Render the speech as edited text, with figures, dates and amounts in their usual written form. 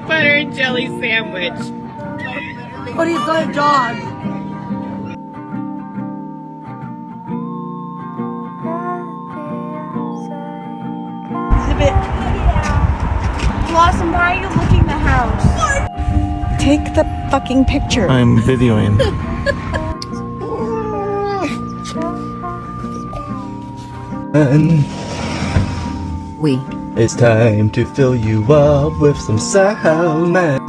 peanut butter and jelly sandwich. But he's not a dog. Exhibit. Blossom, why are you looking the house? Take the fucking picture. I'm videoing. We. It's time to fill you up with some sound, man.